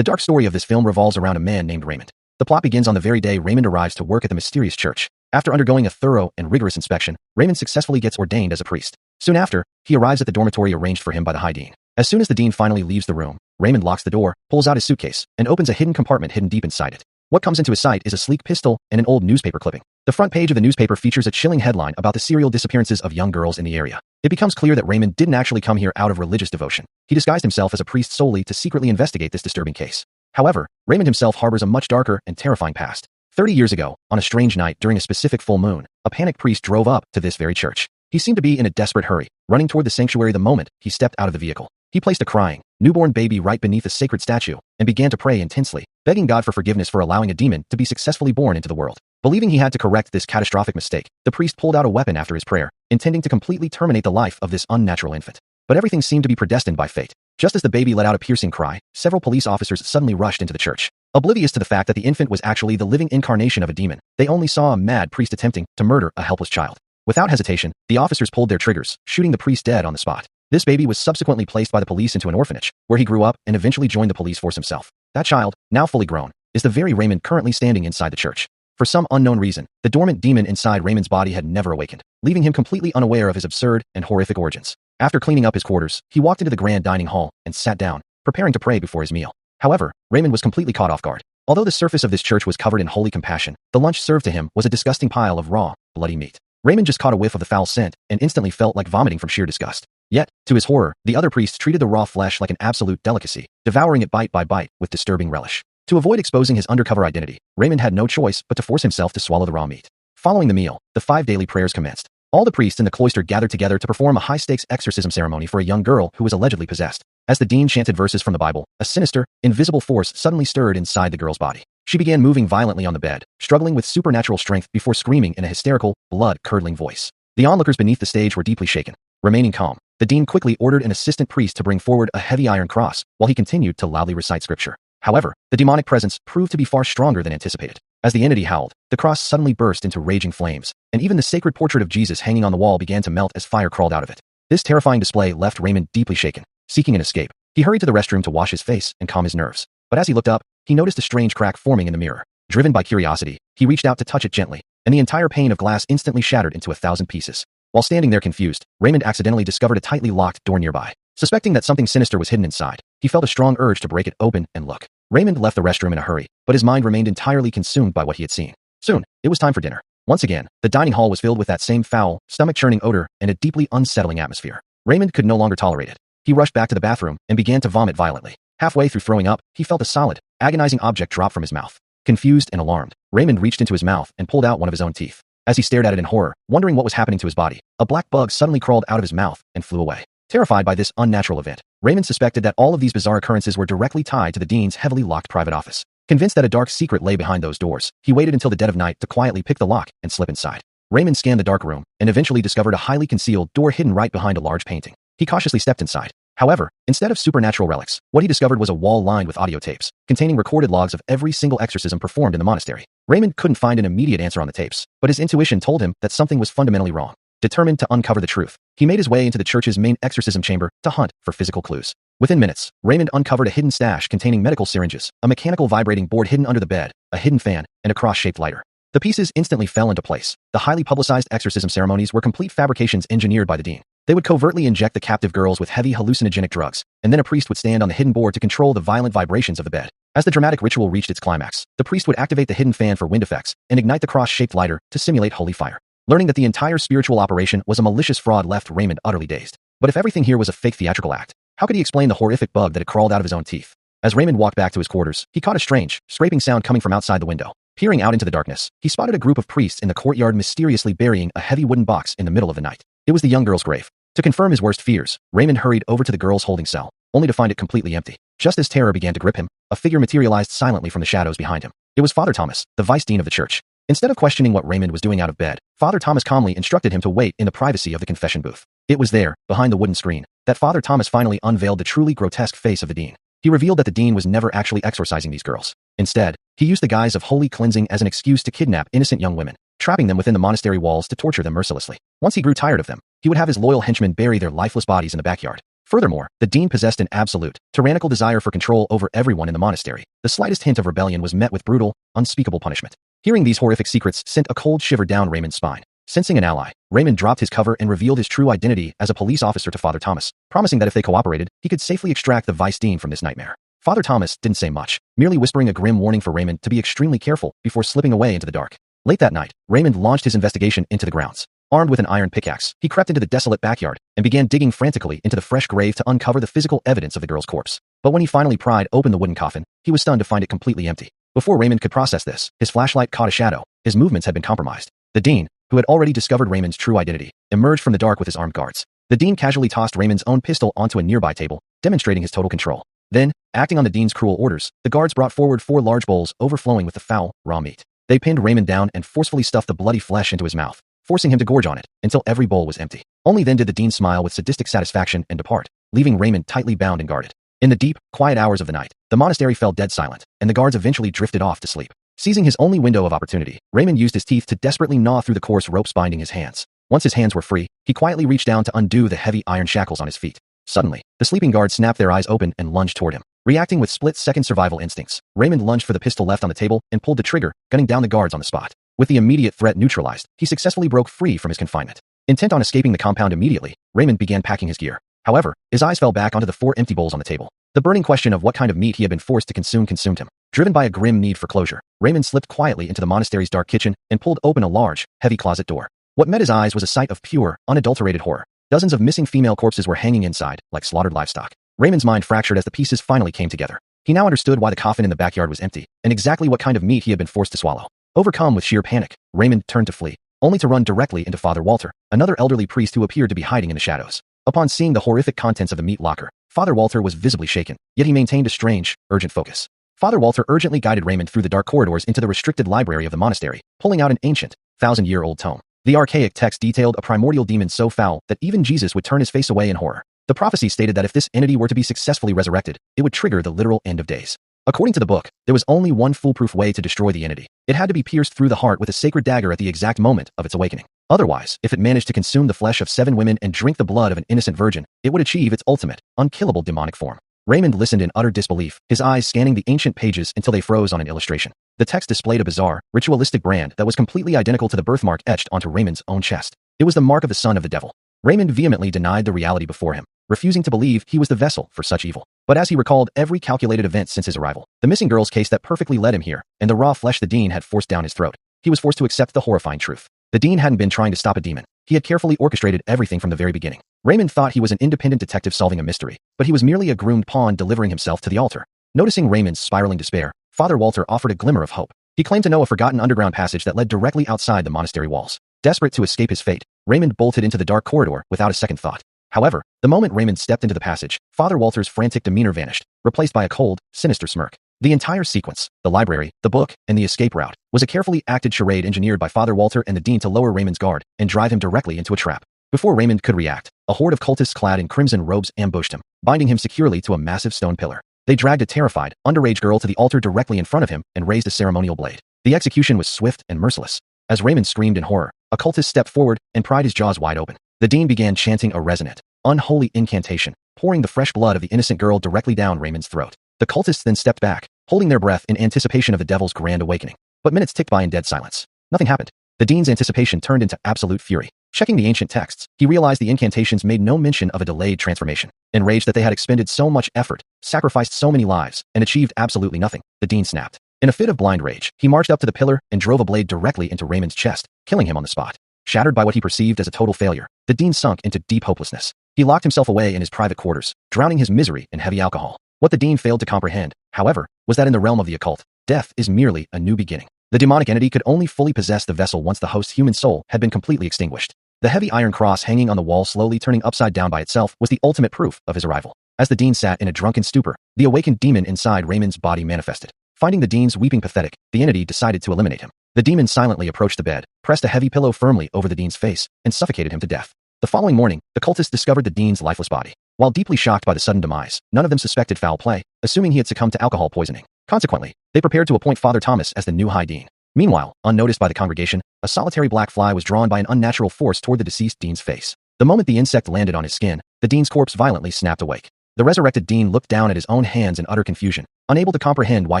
The dark story of this film revolves around a man named Raymond. The plot begins on the very day Raymond arrives to work at the mysterious church. After undergoing a thorough and rigorous inspection, Raymond successfully gets ordained as a priest. Soon after, he arrives at the dormitory arranged for him by the high dean. As soon as the dean finally leaves the room, Raymond locks the door, pulls out his suitcase, and opens a hidden compartment hidden deep inside it. What comes into his sight is a sleek pistol and an old newspaper clipping. The front page of the newspaper features a chilling headline about the serial disappearances of young girls in the area. It becomes clear that Raymond didn't actually come here out of religious devotion. He disguised himself as a priest solely to secretly investigate this disturbing case. However, Raymond himself harbors a much darker and terrifying past. 30 years ago, on a strange night during a specific full moon, a panicked priest drove up to this very church. He seemed to be in a desperate hurry, running toward the sanctuary the moment he stepped out of the vehicle. He placed a crying, newborn baby right beneath a sacred statue and began to pray intensely, begging God for forgiveness for allowing a demon to be successfully born into the world. Believing he had to correct this catastrophic mistake, the priest pulled out a weapon after his prayer, intending to completely terminate the life of this unnatural infant. But everything seemed to be predestined by fate. Just as the baby let out a piercing cry, several police officers suddenly rushed into the church. Oblivious to the fact that the infant was actually the living incarnation of a demon, they only saw a mad priest attempting to murder a helpless child. Without hesitation, the officers pulled their triggers, shooting the priest dead on the spot. This baby was subsequently placed by the police into an orphanage, where he grew up and eventually joined the police force himself. That child, now fully grown, is the very Raymond currently standing inside the church. For some unknown reason, the dormant demon inside Raymond's body had never awakened, leaving him completely unaware of his absurd and horrific origins. After cleaning up his quarters, he walked into the grand dining hall and sat down, preparing to pray before his meal. However, Raymond was completely caught off guard. Although the surface of this church was covered in holy compassion, the lunch served to him was a disgusting pile of raw, bloody meat. Raymond just caught a whiff of the foul scent and instantly felt like vomiting from sheer disgust. Yet, to his horror, the other priests treated the raw flesh like an absolute delicacy, devouring it bite by bite with disturbing relish. To avoid exposing his undercover identity, Raymond had no choice but to force himself to swallow the raw meat. Following the meal, the 5 daily prayers commenced. All the priests in the cloister gathered together to perform a high-stakes exorcism ceremony for a young girl who was allegedly possessed. As the dean chanted verses from the Bible, a sinister, invisible force suddenly stirred inside the girl's body. She began moving violently on the bed, struggling with supernatural strength before screaming in a hysterical, blood-curdling voice. The onlookers beneath the stage were deeply shaken. Remaining calm, the dean quickly ordered an assistant priest to bring forward a heavy iron cross while he continued to loudly recite scripture. However, the demonic presence proved to be far stronger than anticipated. As the entity howled, the cross suddenly burst into raging flames, and even the sacred portrait of Jesus hanging on the wall began to melt as fire crawled out of it. This terrifying display left Raymond deeply shaken. Seeking an escape, he hurried to the restroom to wash his face and calm his nerves. But as he looked up, he noticed a strange crack forming in the mirror. Driven by curiosity, he reached out to touch it gently, and the entire pane of glass instantly shattered into 1,000 pieces. While standing there confused, Raymond accidentally discovered a tightly locked door nearby. Suspecting that something sinister was hidden inside, he felt a strong urge to break it open and look. Raymond left the restroom in a hurry, but his mind remained entirely consumed by what he had seen. Soon, it was time for dinner. Once again, the dining hall was filled with that same foul, stomach-churning odor and a deeply unsettling atmosphere. Raymond could no longer tolerate it. He rushed back to the bathroom and began to vomit violently. Halfway through throwing up, he felt a solid, agonizing object drop from his mouth. Confused and alarmed, Raymond reached into his mouth and pulled out one of his own teeth. As he stared at it in horror, wondering what was happening to his body, a black bug suddenly crawled out of his mouth and flew away. Terrified by this unnatural event, Raymond suspected that all of these bizarre occurrences were directly tied to the dean's heavily locked private office. Convinced that a dark secret lay behind those doors, he waited until the dead of night to quietly pick the lock and slip inside. Raymond scanned the dark room and eventually discovered a highly concealed door hidden right behind a large painting. He cautiously stepped inside. However, instead of supernatural relics, what he discovered was a wall lined with audio tapes, containing recorded logs of every single exorcism performed in the monastery. Raymond couldn't find an immediate answer on the tapes, but his intuition told him that something was fundamentally wrong. Determined to uncover the truth, he made his way into the church's main exorcism chamber to hunt for physical clues. Within minutes, Raymond uncovered a hidden stash containing medical syringes, a mechanical vibrating board hidden under the bed, a hidden fan, and a cross-shaped lighter. The pieces instantly fell into place. The highly publicized exorcism ceremonies were complete fabrications engineered by the dean. They would covertly inject the captive girls with heavy hallucinogenic drugs, and then a priest would stand on the hidden board to control the violent vibrations of the bed. As the dramatic ritual reached its climax, the priest would activate the hidden fan for wind effects and ignite the cross-shaped lighter to simulate holy fire. Learning that the entire spiritual operation was a malicious fraud left Raymond utterly dazed. But if everything here was a fake theatrical act, how could he explain the horrific bug that had crawled out of his own teeth? As Raymond walked back to his quarters, he caught a strange, scraping sound coming from outside the window. Peering out into the darkness, he spotted a group of priests in the courtyard mysteriously burying a heavy wooden box in the middle of the night. It was the young girl's grave. To confirm his worst fears, Raymond hurried over to the girl's holding cell, only to find it completely empty. Just as terror began to grip him, a figure materialized silently from the shadows behind him. It was Father Thomas, the vice dean of the church. Instead of questioning what Raymond was doing out of bed, Father Thomas calmly instructed him to wait in the privacy of the confession booth. It was there, behind the wooden screen, that Father Thomas finally unveiled the truly grotesque face of the dean. He revealed that the dean was never actually exorcising these girls. Instead, he used the guise of holy cleansing as an excuse to kidnap innocent young women, trapping them within the monastery walls to torture them mercilessly. Once he grew tired of them, he would have his loyal henchmen bury their lifeless bodies in the backyard. Furthermore, the dean possessed an absolute, tyrannical desire for control over everyone in the monastery. The slightest hint of rebellion was met with brutal, unspeakable punishment. Hearing these horrific secrets sent a cold shiver down Raymond's spine. Sensing an ally, Raymond dropped his cover and revealed his true identity as a police officer to Father Thomas, promising that if they cooperated, he could safely extract the vice dean from this nightmare. Father Thomas didn't say much, merely whispering a grim warning for Raymond to be extremely careful before slipping away into the dark. Late that night, Raymond launched his investigation into the grounds. Armed with an iron pickaxe, he crept into the desolate backyard and began digging frantically into the fresh grave to uncover the physical evidence of the girl's corpse. But when he finally pried open the wooden coffin, he was stunned to find it completely empty. Before Raymond could process this, his flashlight caught a shadow. His movements had been compromised. The dean, who had already discovered Raymond's true identity, emerged from the dark with his armed guards. The dean casually tossed Raymond's own pistol onto a nearby table, demonstrating his total control. Then, acting on the dean's cruel orders, the guards brought forward 4 large bowls overflowing with the foul, raw meat. They pinned Raymond down and forcefully stuffed the bloody flesh into his mouth, forcing him to gorge on it until every bowl was empty. Only then did the dean smile with sadistic satisfaction and depart, leaving Raymond tightly bound and guarded. In the deep, quiet hours of the night, the monastery fell dead silent, and the guards eventually drifted off to sleep. Seizing his only window of opportunity, Raymond used his teeth to desperately gnaw through the coarse ropes binding his hands. Once his hands were free, he quietly reached down to undo the heavy iron shackles on his feet. Suddenly, the sleeping guards snapped their eyes open and lunged toward him. Reacting with split-second survival instincts, Raymond lunged for the pistol left on the table and pulled the trigger, gunning down the guards on the spot. With the immediate threat neutralized, he successfully broke free from his confinement. Intent on escaping the compound immediately, Raymond began packing his gear. However, his eyes fell back onto the 4 empty bowls on the table. The burning question of what kind of meat he had been forced to consume consumed him. Driven by a grim need for closure, Raymond slipped quietly into the monastery's dark kitchen and pulled open a large, heavy closet door. What met his eyes was a sight of pure, unadulterated horror. Dozens of missing female corpses were hanging inside, like slaughtered livestock. Raymond's mind fractured as the pieces finally came together. He now understood why the coffin in the backyard was empty, and exactly what kind of meat he had been forced to swallow. Overcome with sheer panic, Raymond turned to flee, only to run directly into Father Walter, another elderly priest who appeared to be hiding in the shadows. Upon seeing the horrific contents of the meat locker, Father Walter was visibly shaken, yet he maintained a strange, urgent focus. Father Walter urgently guided Raymond through the dark corridors into the restricted library of the monastery, pulling out an ancient, 1,000-year-old tome. The archaic text detailed a primordial demon so foul that even Jesus would turn his face away in horror. The prophecy stated that if this entity were to be successfully resurrected, it would trigger the literal end of days. According to the book, there was only one foolproof way to destroy the entity. It had to be pierced through the heart with a sacred dagger at the exact moment of its awakening. Otherwise, if it managed to consume the flesh of 7 women and drink the blood of an innocent virgin, it would achieve its ultimate, unkillable demonic form. Raymond listened in utter disbelief, his eyes scanning the ancient pages until they froze on an illustration. The text displayed a bizarre, ritualistic brand that was completely identical to the birthmark etched onto Raymond's own chest. It was the mark of the son of the devil. Raymond vehemently denied the reality before him, refusing to believe he was the vessel for such evil. But as he recalled every calculated event since his arrival, the missing girl's case that perfectly led him here, and the raw flesh the dean had forced down his throat, he was forced to accept the horrifying truth. The dean hadn't been trying to stop a demon. He had carefully orchestrated everything from the very beginning. Raymond thought he was an independent detective solving a mystery, but he was merely a groomed pawn delivering himself to the altar. Noticing Raymond's spiraling despair, Father Walter offered a glimmer of hope. He claimed to know a forgotten underground passage that led directly outside the monastery walls. Desperate to escape his fate, Raymond bolted into the dark corridor without a second thought. However, the moment Raymond stepped into the passage, Father Walter's frantic demeanor vanished, replaced by a cold, sinister smirk. The entire sequence, the library, the book, and the escape route, was a carefully acted charade engineered by Father Walter and the dean to lower Raymond's guard and drive him directly into a trap. Before Raymond could react, a horde of cultists clad in crimson robes ambushed him, binding him securely to a massive stone pillar. They dragged a terrified, underage girl to the altar directly in front of him and raised a ceremonial blade. The execution was swift and merciless. As Raymond screamed in horror, a cultist stepped forward and pried his jaws wide open. The dean began chanting a resonant, unholy incantation, pouring the fresh blood of the innocent girl directly down Raymond's throat. The cultists then stepped back, holding their breath in anticipation of the devil's grand awakening. But minutes ticked by in dead silence. Nothing happened. The dean's anticipation turned into absolute fury. Checking the ancient texts, he realized the incantations made no mention of a delayed transformation. Enraged that they had expended so much effort, sacrificed so many lives, and achieved absolutely nothing, the dean snapped. In a fit of blind rage, he marched up to the pillar and drove a blade directly into Raymond's chest, killing him on the spot. Shattered by what he perceived as a total failure, the dean sunk into deep hopelessness. He locked himself away in his private quarters, drowning his misery in heavy alcohol. What the dean failed to comprehend, however, was that in the realm of the occult, death is merely a new beginning. The demonic entity could only fully possess the vessel once the host's human soul had been completely extinguished. The heavy iron cross hanging on the wall slowly turning upside down by itself was the ultimate proof of his arrival. As the dean sat in a drunken stupor, the awakened demon inside Raymond's body manifested. Finding the dean's weeping pathetic, the entity decided to eliminate him. The demon silently approached the bed, pressed a heavy pillow firmly over the dean's face, and suffocated him to death. The following morning, the cultists discovered the dean's lifeless body. While deeply shocked by the sudden demise, none of them suspected foul play, assuming he had succumbed to alcohol poisoning. Consequently, they prepared to appoint Father Thomas as the new high dean. Meanwhile, unnoticed by the congregation, a solitary black fly was drawn by an unnatural force toward the deceased dean's face. The moment the insect landed on his skin, the dean's corpse violently snapped awake. The resurrected dean looked down at his own hands in utter confusion, unable to comprehend why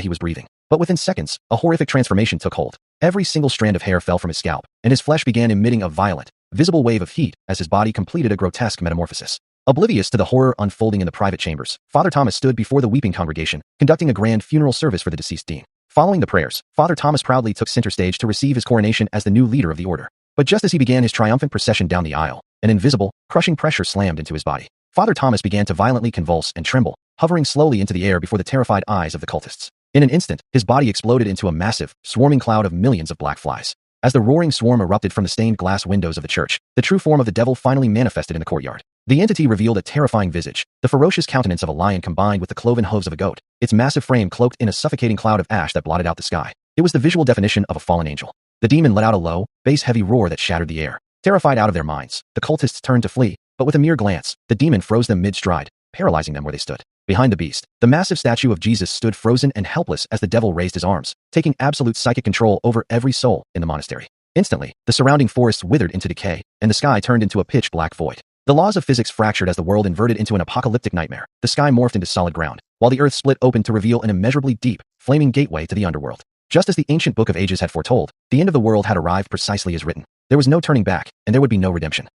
he was breathing. But within seconds, a horrific transformation took hold. Every single strand of hair fell from his scalp, and his flesh began emitting a violent, visible wave of heat as his body completed a grotesque metamorphosis. Oblivious to the horror unfolding in the private chambers, Father Thomas stood before the weeping congregation, conducting a grand funeral service for the deceased dean. Following the prayers, Father Thomas proudly took center stage to receive his coronation as the new leader of the order. But just as he began his triumphant procession down the aisle, an invisible, crushing pressure slammed into his body. Father Thomas began to violently convulse and tremble, hovering slowly into the air before the terrified eyes of the cultists. In an instant, his body exploded into a massive, swarming cloud of millions of black flies. As the roaring swarm erupted from the stained glass windows of the church, the true form of the devil finally manifested in the courtyard. The entity revealed a terrifying visage, the ferocious countenance of a lion combined with the cloven hooves of a goat, its massive frame cloaked in a suffocating cloud of ash that blotted out the sky. It was the visual definition of a fallen angel. The demon let out a low, bass-heavy roar that shattered the air. Terrified out of their minds, the cultists turned to flee, but with a mere glance, the demon froze them mid-stride, paralyzing them where they stood. Behind the beast, the massive statue of Jesus stood frozen and helpless as the devil raised his arms, taking absolute psychic control over every soul in the monastery. Instantly, the surrounding forests withered into decay, and the sky turned into a pitch-black void. The laws of physics fractured as the world inverted into an apocalyptic nightmare. The sky morphed into solid ground, while the earth split open to reveal an immeasurably deep, flaming gateway to the underworld. Just as the ancient Book of Ages had foretold, the end of the world had arrived precisely as written. There was no turning back, and there would be no redemption.